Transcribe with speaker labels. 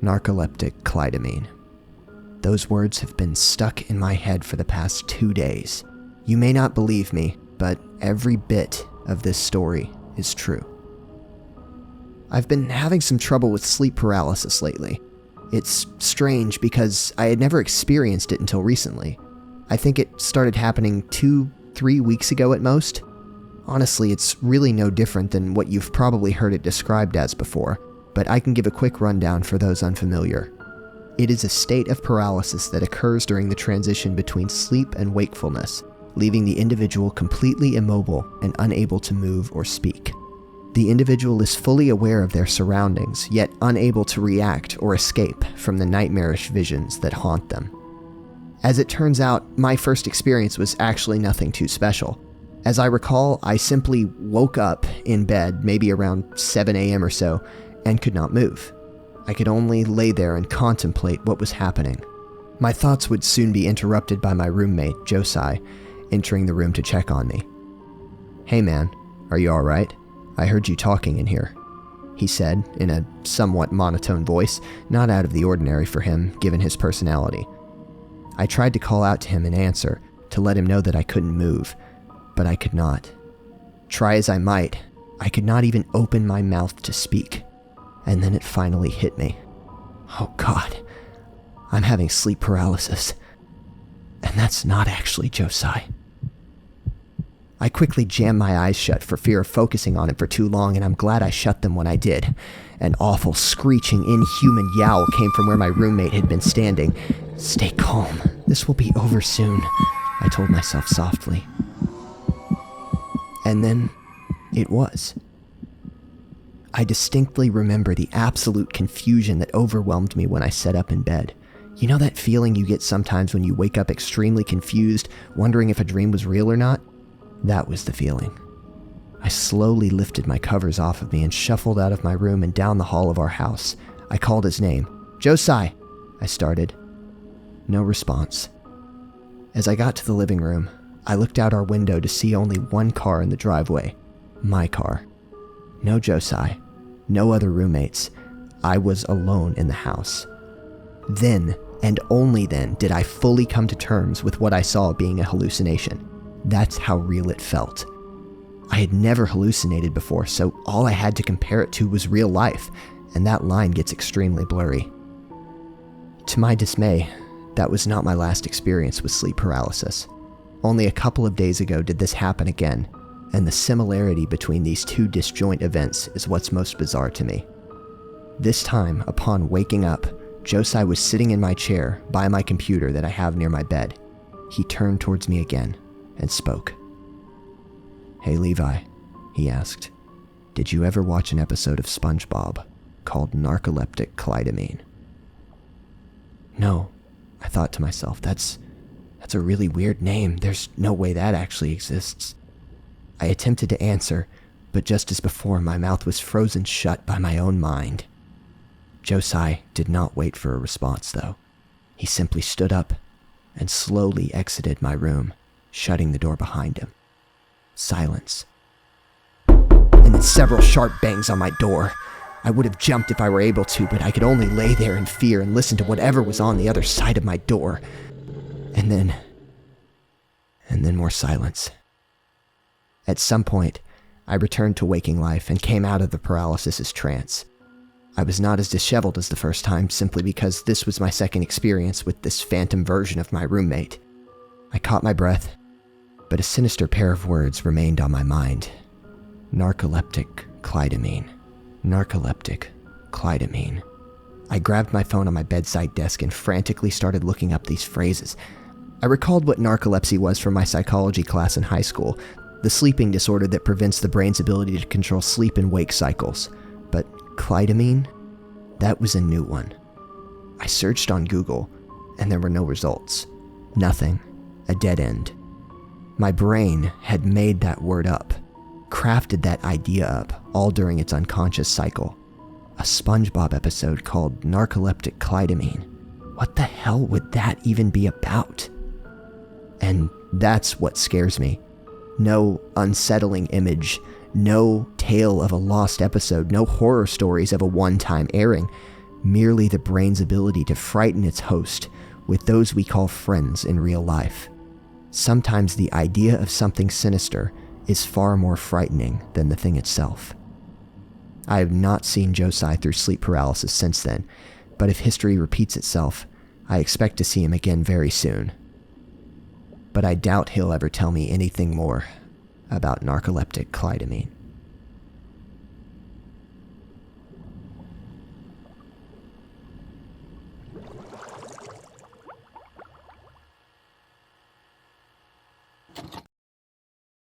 Speaker 1: Narcoleptic Clydomine. Those words have been stuck in my head for the past 2 days. You may not believe me, but every bit of this story is true. I've been having some trouble with sleep paralysis lately. It's strange because I had never experienced it until recently. I think it started happening 2-3 weeks ago at most. Honestly, it's really no different than what you've probably heard it described as before, but I can give a quick rundown for those unfamiliar. It is a state of paralysis that occurs during the transition between sleep and wakefulness, leaving the individual completely immobile and unable to move or speak. The individual is fully aware of their surroundings, yet unable to react or escape from the nightmarish visions that haunt them. As it turns out, my first experience was actually nothing too special. As I recall, I simply woke up in bed, maybe around 7 a.m. or so, and could not move. I could only lay there and contemplate what was happening. My thoughts would soon be interrupted by my roommate, Josai, entering the room to check on me. "Hey man, are you alright? I heard you talking in here," he said in a somewhat monotone voice, not out of the ordinary for him given his personality. I tried to call out to him in answer, to let him know that I couldn't move, but I could not. Try as I might, I could not even open my mouth to speak. And then it finally hit me. Oh God, I'm having sleep paralysis. And that's not actually Josai. I quickly jammed my eyes shut for fear of focusing on it for too long, and I'm glad I shut them when I did. An awful, screeching, inhuman yowl came from where my roommate had been standing. "Stay calm. This will be over soon," I told myself softly. And then it was. I distinctly remember the absolute confusion that overwhelmed me when I sat up in bed. You know that feeling you get sometimes when you wake up extremely confused, wondering if a dream was real or not? That was the feeling. I slowly lifted my covers off of me and shuffled out of my room and down the hall of our house. I called his name. "Josai," I started. No response. As I got to the living room, I looked out our window to see only one car in the driveway. My car. No Josai. No other roommates. I was alone in the house. Then, and only then, did I fully come to terms with what I saw being a hallucination. That's how real it felt. I had never hallucinated before, so all I had to compare it to was real life, and that line gets extremely blurry. To my dismay, that was not my last experience with sleep paralysis. Only a couple of days ago did this happen again, and the similarity between these two disjoint events is what's most bizarre to me. This time, upon waking up, Josai was sitting in my chair by my computer that I have near my bed. He turned towards me again and spoke. "Hey Levi," he asked, "did you ever watch an episode of SpongeBob called Narcoleptic Clydomine?" "No," I thought to myself, that's a really weird name. There's no way that actually exists. I attempted to answer, but just as before, my mouth was frozen shut by my own mind. Josai did not wait for a response, though. He simply stood up and slowly exited my room, shutting the door behind him. Silence. And then several sharp bangs on my door. I would have jumped if I were able to, but I could only lay there in fear and listen to whatever was on the other side of my door. And then more silence. At some point, I returned to waking life and came out of the paralysis trance. I was not as disheveled as the first time, simply because this was my second experience with this phantom version of my roommate. I caught my breath, but a sinister pair of words remained on my mind. Narcoleptic Clydomine. Narcoleptic Clydomine. I grabbed my phone on my bedside desk and frantically started looking up these phrases. I recalled what narcolepsy was from my psychology class in high school, the sleeping disorder that prevents the brain's ability to control sleep and wake cycles. But Clydomine? That was a new one. I searched on Google, and there were no results. Nothing. A dead end. My brain had made that word up, crafted that idea up, all during its unconscious cycle. A SpongeBob episode called Narcoleptic Clydomine. What the hell would that even be about? And that's what scares me. No unsettling image, no tale of a lost episode, no horror stories of a one-time airing. merely the brain's ability to frighten its host with those we call friends in real life. Sometimes the idea of something sinister is far more frightening than the thing itself. I have not seen Josai through sleep paralysis since then, but if history repeats itself, I expect to see him again very soon. But I doubt he'll ever tell me anything more about narcoleptic Clydomine.